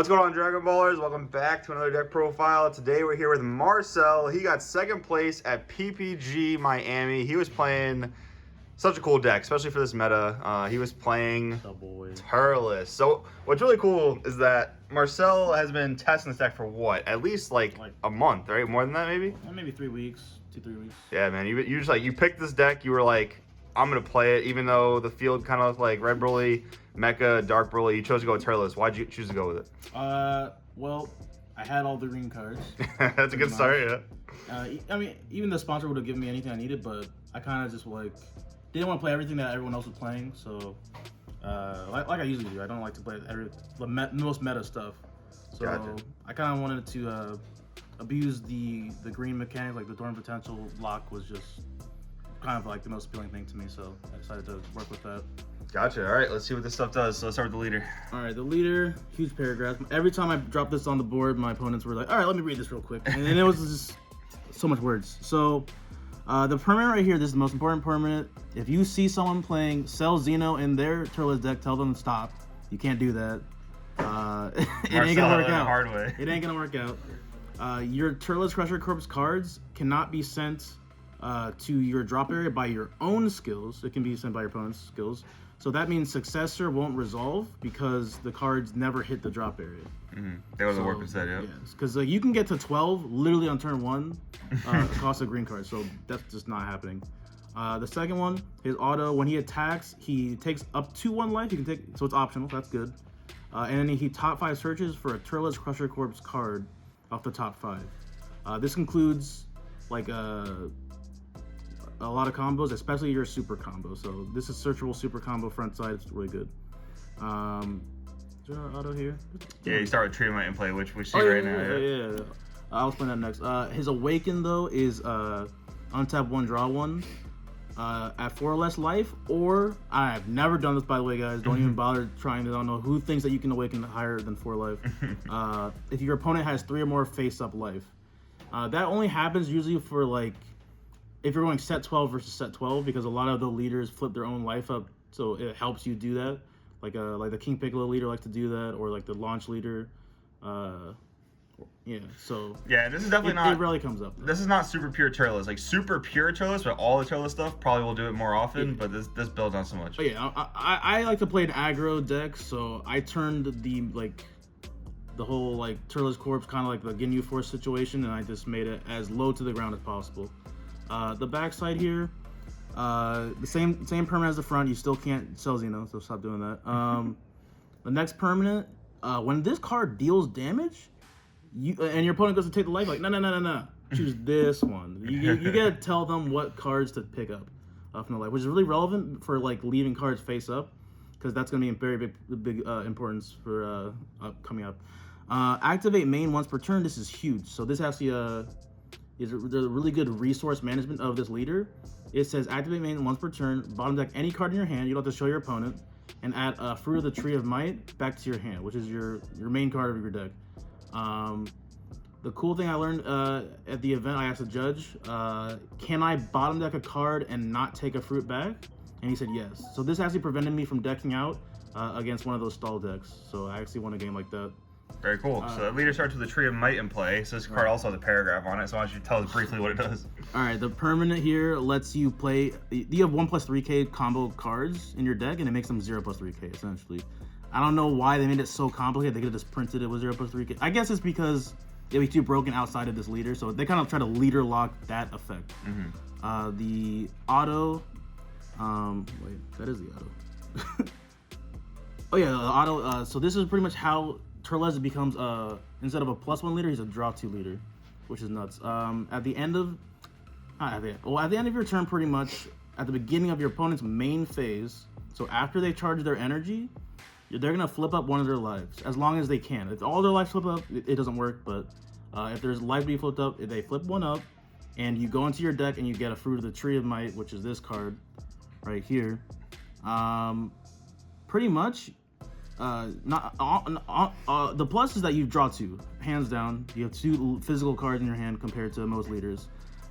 What's going on, Dragon Ballers? Welcome back to another deck profile. Today we're here with Marcel. He got second place at PPG Miami. He was playing such a cool deck, especially for this meta. He was playing Turles. So what's really cool is that Marcel has been testing this deck for what? At least like a month, right? More than that, maybe? Maybe 3 weeks, 2-3 weeks. Yeah, man. You just like, you picked this deck, you were like, I'm gonna play it, even though the field kind of looked like Red Broly, Mecha, Dark Broly. You chose to go with Turles. Why'd you choose to go with it? Well, I had all the green cards. That's a good start, yeah. I mean, even the sponsor would have given me anything I needed, but I kind of just like didn't want to play everything that everyone else was playing. So, like I usually do, I don't like to play the most meta stuff. So Gotcha. I kind of wanted to abuse the green mechanic, like the Dorm Potential lock was just kind of like the most appealing thing to me. So I decided to work with that. Gotcha. All right, let's see what this stuff does. So let's start with the leader. All right, the leader, huge paragraph. Every time I dropped this on the board, my opponents were like, all right, let me read this real quick. And then it was just so much words. So the permanent right here, this is the most important permanent. If you see someone playing Cell Xeno in their Turles deck, tell them to stop. You can't do that. It ain't gonna work out. Hard way. It ain't gonna work out. Your Turles Crusher Corpse cards cannot be sent to your drop area by your own skills. It can be sent by your opponent's skills. So that means Successor won't resolve because the cards never hit the drop area. They would work instead, yeah. Yes, because you can get to 12 literally on turn 1, cost a green card. So that's just not happening. The second one, his auto, when he attacks, he takes up to 1 life. You can take, so it's optional. So that's good. And then he top 5 searches for a Turles Crusher Corpse card off the top 5. This includes like a lot of combos, especially your super combo. So this is searchable super combo front side. It's really good. Is there an auto here? Yeah, you start with Tree Might and play, which we see right now. Yeah. I'll explain that next. His Awaken though is untap 1, draw 1 at 4 or less life. Or I've never done this, by the way, guys. Don't even bother trying to. I don't know who thinks that you can awaken higher than 4 life. If your opponent has 3 or more face-up life, that only happens usually for like if you're going set 12 versus set 12, because a lot of the leaders flip their own life up, so it helps you do that. Like the King Piccolo leader likes to do that, or like the launch leader. Yeah, so yeah, this is definitely not. It rarely comes up, though. This is not super pure Turles. Like super pure Turles, but all the Turles stuff probably will do it more often. Yeah. But this builds not so much. But yeah, I like to play an aggro deck, so I turned the whole like Turles Corpse kind of like the Ginyu Force situation, and I just made it as low to the ground as possible. The backside here, the same permanent as the front. You still can't sell Xeno, so stop doing that. The next permanent, when this card deals damage, and your opponent goes to take the life, like no, choose this one. You gotta tell them what cards to pick up from the life, which is really relevant for like leaving cards face up, because that's gonna be very big importance for coming up. Activate main once per turn. This is huge. So this actually is a really good resource management of this leader. It says activate main once per turn, bottom deck any card in your hand, you don't have to show your opponent, and add a Fruit of the Tree of Might back to your hand, which is your main card of your deck. The cool thing I learned at the event, I asked the judge, can I bottom deck a card and not take a fruit back? And he said yes. So this actually prevented me from decking out against one of those stall decks. So I actually won a game like that. Very cool. So the leader starts with the Tree of Might in play. So this card also has a paragraph on it. So why don't you tell us briefly what it does? All right, the permanent here lets you play. You have 1+3K combo cards in your deck, and it makes them 0+3K essentially. I don't know why they made it so complicated. They could have just printed it with 0+3K. I guess it's because it'd be too broken outside of this leader, so they kind of try to leader lock that effect. The auto. Wait, that is the auto. Oh yeah, the auto. So this is pretty much how Turles becomes instead of a +1 leader, he's a draw 2 leader, which is nuts. At the end of your turn, pretty much at the beginning of your opponent's main phase. So after they charge their energy, they're gonna flip up one of their lives as long as they can. If all their lives flip up, it doesn't work. But if there's life to be flipped up, they flip one up, and you go into your deck and you get a Fruit of the Tree of Might, which is this card right here. Pretty much. The plus is that you draw 2, hands down. You have 2 physical cards in your hand compared to most leaders,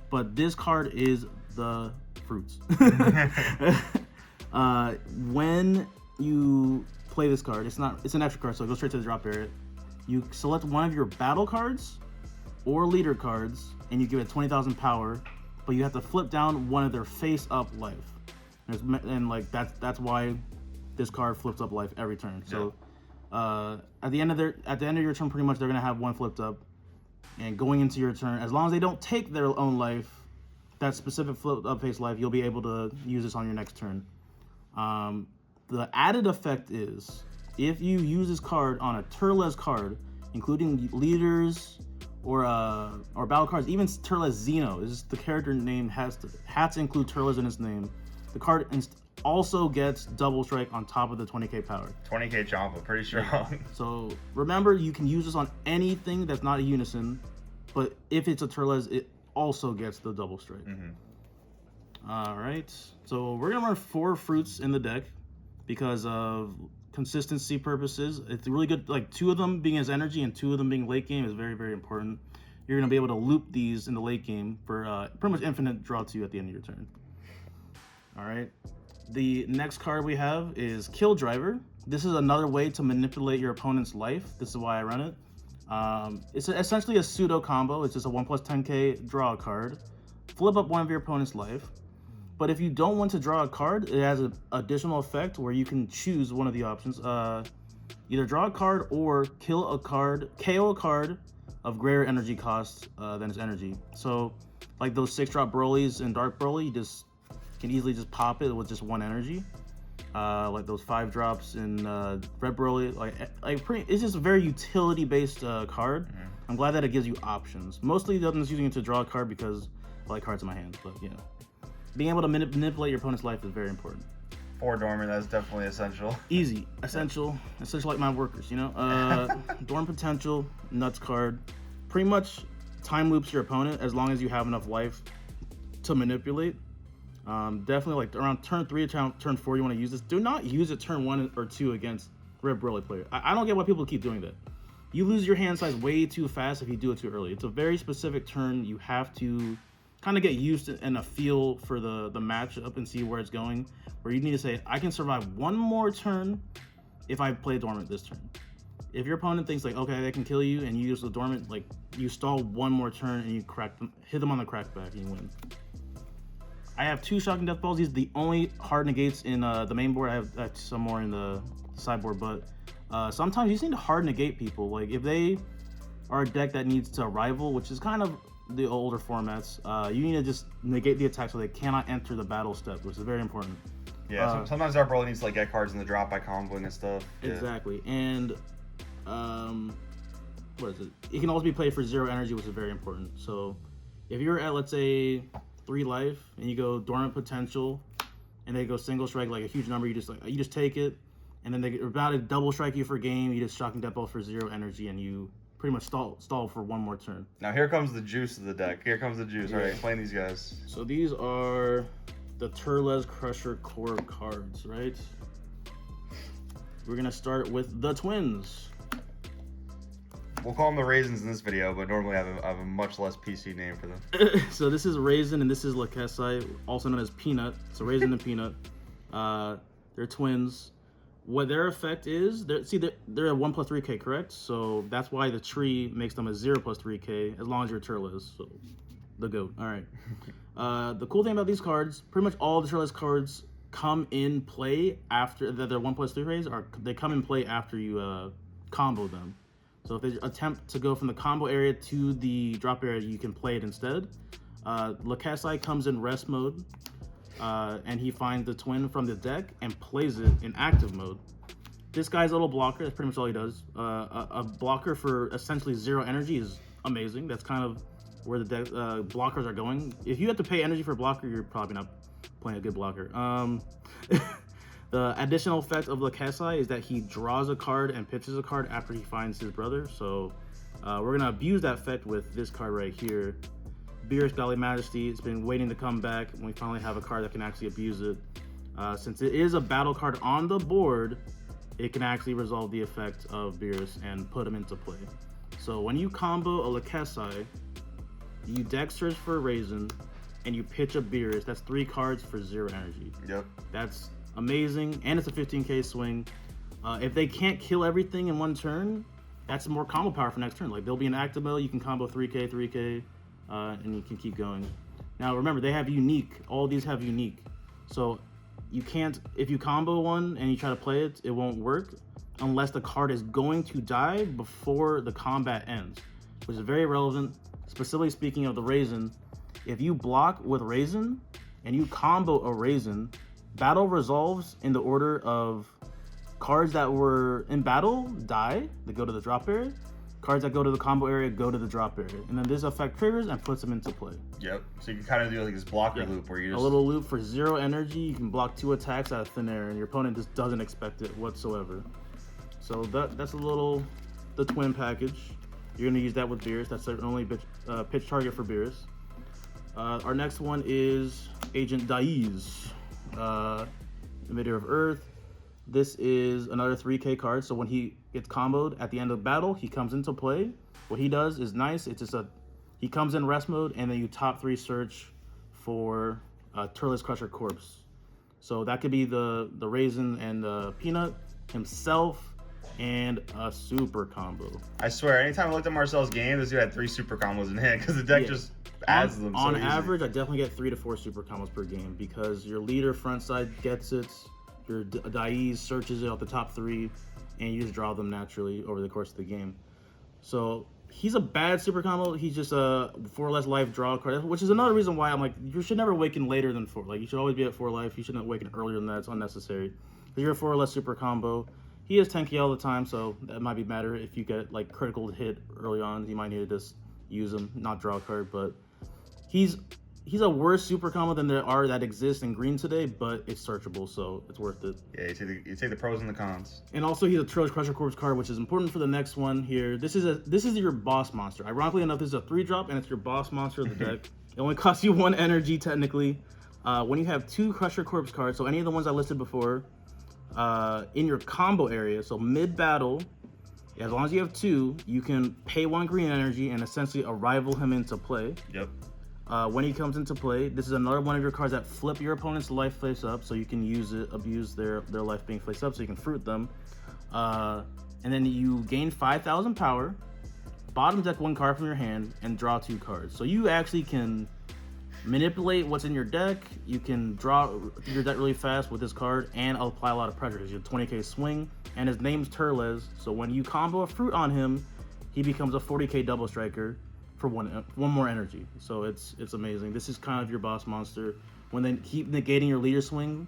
but this card is the fruits. When you play this card, it's an extra card, so it goes straight to the drop area. You select one of your battle cards or leader cards, and you give it 20,000 power, but you have to flip down one of their face-up life. And like that's why this card flips up life every turn. So at the end of your turn, pretty much they're gonna have one flipped up, and going into your turn, as long as they don't take their own life, that specific flipped up face life, you'll be able to use this on your next turn. The added effect is if you use this card on a Turles card, including leaders or battle cards, even Turles Xeno, is the character name has to include Turles in its name. The card also gets double strike on top of the 20k power. 20k Champa, pretty strong. So remember, you can use this on anything that's not a unison, but if it's a Turles, it also gets the double strike. All right, so we're gonna run 4 fruits in the deck because of consistency purposes. It's really good, like 2 of them being as energy and 2 of them being late game is very, very important. You're gonna be able to loop these in the late game for pretty much infinite draw 2 at the end of your turn. All right, the next card we have is Kill Driver. This is another way to manipulate your opponent's life. This is why I run it. It's essentially a pseudo combo. It's just a 1+10k draw a card, flip up one of your opponent's life. But if you don't want to draw a card, it has an additional effect where you can choose one of the options. Either draw a card or kill a card, KO a card of greater energy cost than its energy. So like those 6-drop Broly's in Dark Broly, you just can easily just pop it with just 1 energy. Like those 5 drops in Red Broly, it's just a very utility based card. I'm glad that it gives you options. Mostly I'm just using it to draw a card because I like cards in my hands, but you know, being able to manipulate your opponent's life is very important. 4 dormant, that's definitely essential. Easy, essential like my workers, you know. Dorm potential, nuts card, pretty much time loops your opponent as long as you have enough life to manipulate. Definitely like around turn 3 to turn 4 you want to use this. Do not use it turn 1 or 2 against Red Broly player. I don't get why people keep doing that. You lose your hand size way too fast if you do it too early. It's a very specific turn. You have to kind of get used to and a feel for the matchup and see where it's going, where you need to say, I can survive 1 more turn if I play Dormant this turn. If your opponent thinks like, okay, they can kill you, and you use the Dormant, like you stall 1 more turn and you crack them, hit them on the crackback and you win. I have 2 Shocking Death Balls. These are the only hard negates in the main board. I have some more in the sideboard, but sometimes you just need to hard negate people. Like if they are a deck that needs to rival, which is kind of the older formats, you need to just negate the attack so they cannot enter the battle step, which is very important. Yeah, sometimes our Broly needs to like get cards in the drop by comboing and stuff. Exactly, and what is it? It can also be played for 0 energy, which is very important. So if you're at, let's say, 3 life and you go Dormant Potential and they go single strike like a huge number, you just take it, and then they're about to double strike you for game, you just Shocking Death Ball for 0 energy and you pretty much stall for 1 more turn. Now here comes the juice of the deck. Here comes the juice. All right, explain these guys. So these are the Turles Crusher core cards, right? We're gonna start with the twins. We'll call them the Raisins in this video, but normally I have a much less PC name for them. So this is Raisin and this is Lakesai, also known as Peanut. So Raisin and Peanut. They're twins. What their effect is, they're a 1+3k, correct? So that's why the tree makes them a 0+3k as long as your Turles. So the GOAT. All right. The cool thing about these cards, pretty much all the Turles cards come in play after they're 1+3Ks, or they come in play after you combo them. So if they attempt to go from the combo area to the drop area, you can play it instead. Lakesai comes in rest mode, and he finds the twin from the deck and plays it in active mode. This guy's a little blocker, that's pretty much all he does. A blocker for essentially 0 energy is amazing. That's kind of where the deck blockers are going. If you have to pay energy for a blocker, you're probably not playing a good blocker. The additional effect of Lakesai is that he draws a card and pitches a card after he finds his brother. So we're gonna abuse that effect with this card right here. Beerus Godly Majesty. It's been waiting to come back, and we finally have a card that can actually abuse it. Since it is a battle card on the board, it can actually resolve the effect of Beerus and put him into play. So when you combo a Lakesai, you deck search for a Raisin, and you pitch a Beerus. That's 3 cards for 0 energy. Yep. That's amazing, and it's a 15k swing. If they can't kill everything in 1 turn, that's more combo power for next turn. Like, there'll be an active mode, you can combo 3k, 3k, and you can keep going. Now, remember, they have unique. All these have unique. So, you can't, if you combo one and you try to play it, it won't work unless the card is going to die before the combat ends, which is very relevant. Specifically speaking of the Raisin, if you block with Raisin and you combo a Raisin, battle resolves in the order of cards that were in battle die, they go to the drop area. Cards that go to the combo area go to the drop area. And then this effect triggers and puts them into play. Yep. So you can kind of do like this blocker loop where you just... A little loop for 0 energy. You can block 2 attacks out of thin air and your opponent just doesn't expect it whatsoever. So that's a little... the twin package. You're going to use that with Beerus. That's the only pitch target for Beerus. Our next one is Agent Daiz, Emitter of Earth. This is another 3k card, so when he gets comboed at the end of battle, he comes into play. What he does is nice. It's just he comes in rest mode, and then you top 3 search for Turles Crusher Corpse. So that could be the Raisin and the Peanut himself, and a super combo. I swear, anytime I looked at Marcel's game, this dude had 3 super combos in hand because the deck just adds them so On easy. average, I definitely get 3 to 4 super combos per game because your leader front side gets it, your Daiz searches it off the top 3, and you just draw them naturally over the course of the game. So he's a bad super combo. He's just a 4 or less life draw card, which is another reason why I'm like, you should never awaken later than 4. Like, you should always be at 4 life. You shouldn't awaken earlier than that. It's unnecessary. Because you're a 4 or less super combo. He is 10k all the time, so that might be better if you get like critical hit early on. You might need to just use him, not draw a card. But he's a worse super combo than there are that exist in green today, but it's searchable, so it's worth it. Yeah, you take the pros and the cons. And also, he's a Turles Crusher Corpse card, which is important for the next one here. This is your boss monster. Ironically enough, this is a 3-drop, and it's your boss monster of the deck. It only costs you 1 energy, technically. When you have 2 Crusher Corpse cards, so any of the ones I listed before, in your combo area, so mid-battle, as long as you have 2, you can pay 1 green energy and essentially arrival him into play. Yep. When he comes into play, this is another one of your cards that flip your opponent's life face up, so you can use it, abuse their life being face up, so you can fruit them. And then you gain 5,000 power, bottom deck 1 card from your hand, and draw 2 cards. So you actually can manipulate what's in your deck. You can draw your deck really fast with this card and apply a lot of pressure because you have 20k swing, and his name's Turles. So when you combo a fruit on him, he becomes a 40k double striker for one more energy. So it's amazing. This is kind of your boss monster. When they keep negating your leader swing,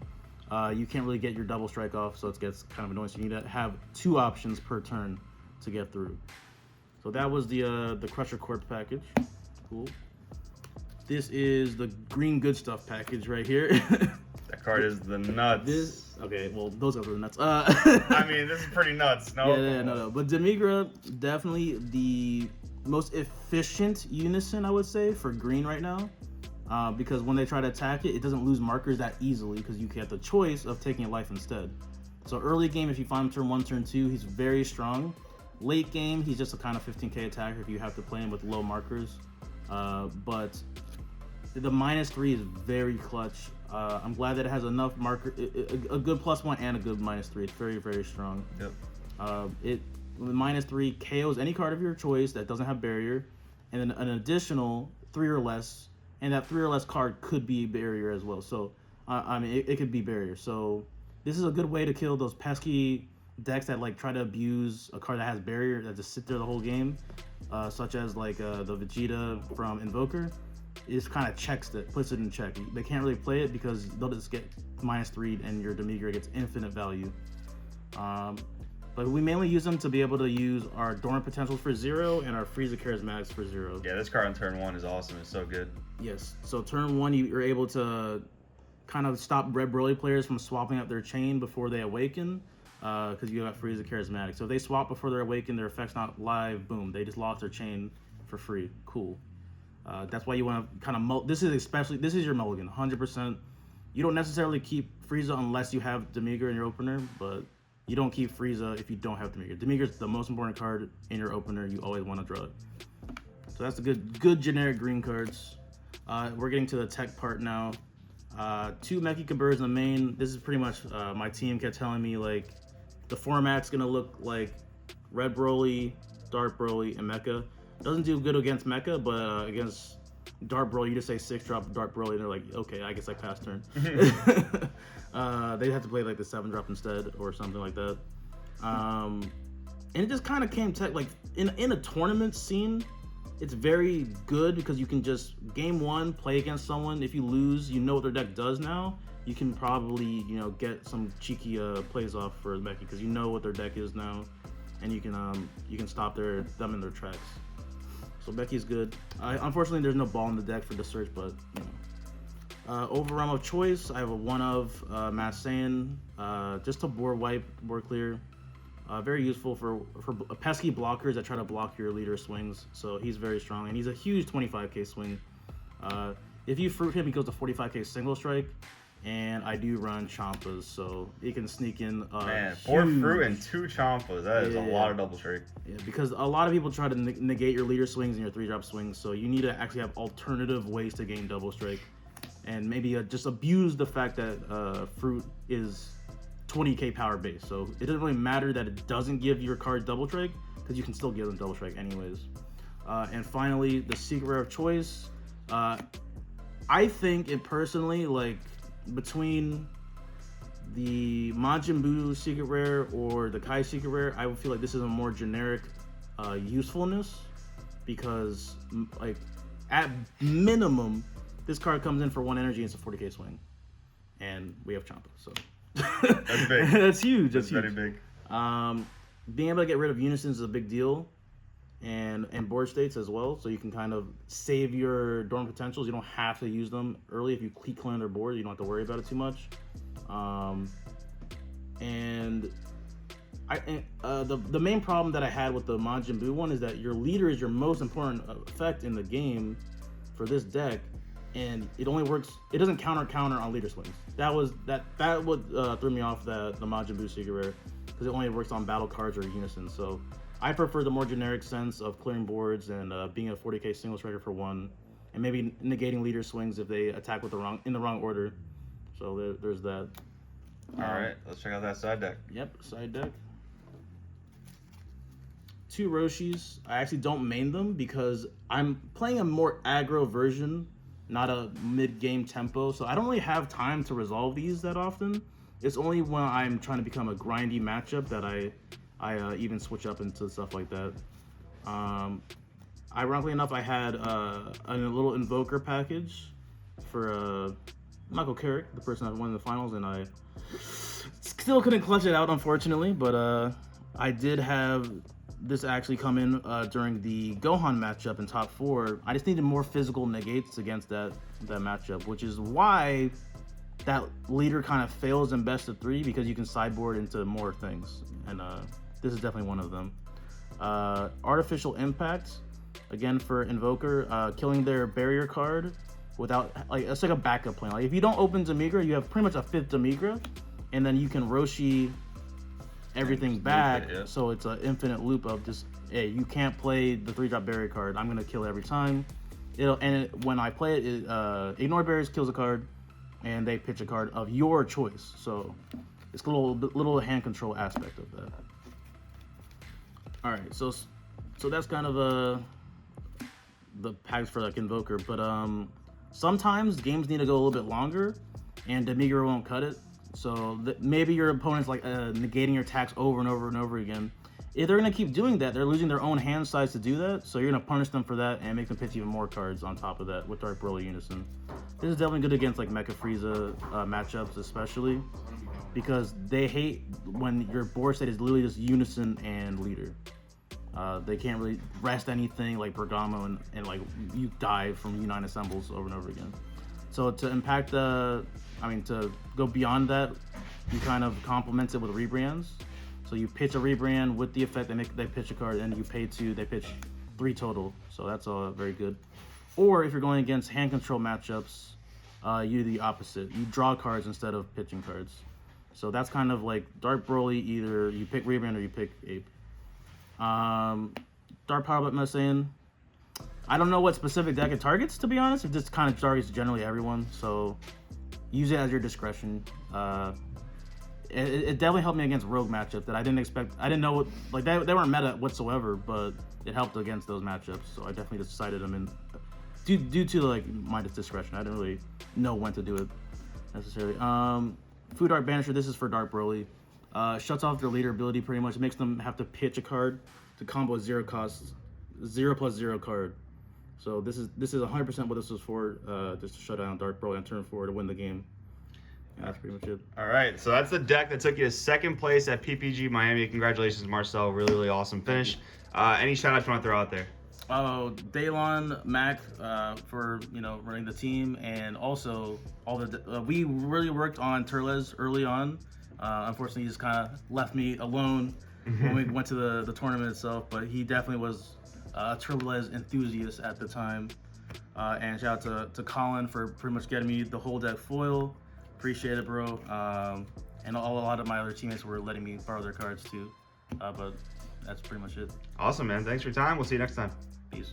you can't really get your double strike off, so it gets kind of annoying. So you need to have 2 options per turn to get through. So that was the Crusher Corpse package. Cool. This is the Green Good Stuff package right here. That card is the nuts. Okay, well, those are the nuts. I mean, this is pretty nuts. No? Yeah, no. But Demigra, definitely the most efficient unison, I would say, for green right now. Because when they try to attack it, it doesn't lose markers that easily because you get the choice of taking a life instead. So early game, if you find him turn 1, turn 2, he's very strong. Late game, he's just a kind of 15k attacker if you have to play him with low markers. But the -3 is very clutch. I'm glad that it has enough marker, a good +1 and a good -3. It's very, very strong. Yep. The -3 KOs any card of your choice that doesn't have barrier, and then an additional 3 or less, and that 3 or less card could be barrier as well. So, I mean, it could be barrier. So, this is a good way to kill those pesky decks that like try to abuse a card that has barrier that just sit there the whole game, such as like the Vegeta from Invoker. It just kind of checks it, puts it in check. They can't really play it because they'll just get -3 and your Demigra gets infinite value. But we mainly use them to be able to use our Dormant Potentials for 0 and our Frieza Charismatics for 0. Yeah, this card on turn 1 is awesome. It's so good. Yes. So turn 1, you're able to kind of stop Red Broly players from swapping out their chain before they awaken, because you got Frieza Charismatic. So if they swap before they're awakened, their effect's not live, boom, they just lost their chain for free. Cool. That's why you want to kind of this is your mulligan, 100%. You don't necessarily keep Frieza unless you have Demigra in your opener, but you don't keep Frieza if you don't have Demigra. Demigra is the most important card in your opener. You always want to draw it. So that's the good generic green cards. We're getting to the tech part now. 2 Mecha Birds in the main. This is pretty much my team kept telling me like the format's gonna look like Red Broly, Dark Broly, and Mecha. Doesn't do good against Mecha, but against Dark Broly, you just say 6-drop Dark Broly, and they're like, okay, I guess I pass turn. They have to play like the 7-drop instead or something like that. And it just kind of came like in a tournament scene, it's very good because you can just game one, play against someone. If you lose, you know what their deck does now. You can probably get some cheeky plays off for Becky because you know what their deck is now, and you can stop them in their tracks. So Becky's good. Unfortunately, there's no ball in the deck for the search, but overrun of choice. I have a 1 of Marcel, just to board wipe, board clear. Very useful for pesky blockers that try to block your leader swings. So he's very strong, and he's a huge 25k swing. If you fruit him, he goes to 45k single strike, and I do run Champas, so he can sneak in. Man, 4 fruit and 2 Champas. That is a lot of double strike. Yeah, because a lot of people try to negate your leader swings and your 3-drop swings, so you need to actually have alternative ways to gain double strike, and maybe just abuse the fact that fruit is 20k power base, so it doesn't really matter that it doesn't give your card double strike because you can still give them double strike anyways. And finally, the secret rare of choice. I think it personally, like between the Majin Buu secret rare or the Kai secret rare, I would feel like this is a more generic usefulness because like at minimum this card comes in for 1 energy and it's a 40k swing, and we have Champa, so. That's big. That's huge. That's huge. very big. Being able to get rid of unisons is a big deal, and board states as well. So you can kind of save your dormant potentials. You don't have to use them early. If you clean their board, you don't have to worry about it too much. The main problem that I had with the Majin Buu one is that your leader is your most important effect in the game for this deck. And it only works. It doesn't counter on leader swings. That would threw me off the Majin Buu secret rare because it only works on battle cards or unison. So I prefer the more generic sense of clearing boards and being a 40k single striker for 1, and maybe negating leader swings if they attack with in the wrong order. So there's that. All right, let's check out that side deck. Yep, side deck. 2 Roshis. I actually don't main them because I'm playing a more aggro version, not a mid-game tempo, so I don't really have time to resolve these that often. It's only when I'm trying to become a grindy matchup that I even switch up into stuff like that. Ironically enough, I had a little Invoker package for Michael Carrick, the person that won in the finals, and I still couldn't clutch it out, unfortunately, but I did have this actually come in during the Gohan matchup in top 4. I just needed more physical negates against that matchup, which is why that leader kind of fails in best of 3 because you can sideboard into more things, and this is definitely one of them. Artificial Impact, again for Invoker, killing their barrier card without, like, it's like a backup plan. Like if you don't open Demigra, you have pretty much a 5th Demigra, and then you can Roshi everything back, so it's an infinite loop of just, hey, you can't play the 3-drop barrier card, I'm gonna kill it every time. When I play it, ignore barriers kills a card, and they pitch a card of your choice. So it's a little hand control aspect of that. All right, so that's kind of the packs for like Invoker, but sometimes games need to go a little bit longer, and Demigra won't cut it. So maybe your opponent's like negating your attacks over and over and over again. If they're gonna keep doing that, they're losing their own hand size to do that. So you're gonna punish them for that and make them pitch even more cards on top of that with Dark Broly Unison. This is definitely good against like Mecha Frieza matchups, especially because they hate when your board state is literally just Unison and leader. They can't really rest anything like Bergamo and like you die from Unite Assembles over and over again. So to impact to go beyond that, you kind of complement it with rebrands. So you pitch a rebrand with the effect, they pitch a card, and you pay 2, they pitch 3 total. So that's all very good. Or if you're going against hand control matchups, you do the opposite. You draw cards instead of pitching cards. So that's kind of like Dark Broly, either you pick rebrand or you pick Ape. Dark Power Up Messian. I don't know what specific deck it targets, to be honest. It just kind of targets generally everyone, so use it as your discretion. it definitely helped me against rogue matchup that I didn't expect. I didn't know what, like they weren't meta whatsoever, but it helped against those matchups. So I definitely just decided them in due to like my discretion. I didn't really know when to do it necessarily. Food Art Banisher. This is for Dark Broly. Shuts off their leader ability pretty much. It makes them have to pitch a card to combo 0+0 card. So this is 100% what this was for. Just to shut down Dark Broly on turn 4 to win the game. And that's pretty much it. All right, so that's the deck that took you to second place at PPG Miami. Congratulations, Marcel. Really, really awesome finish. Any shout outs you want to throw out there? Daylon, Mac, for running the team, and also all the we really worked on Turles early on. Unfortunately, he just kind of left me alone when we went to the tournament itself. But he definitely was a Turles enthusiast at the time. And shout out to Colin for pretty much getting me the whole deck foil. Appreciate it, bro. And a lot of my other teammates were letting me borrow their cards too. But that's pretty much it. Awesome, man. Thanks for your time. We'll see you next time. Peace.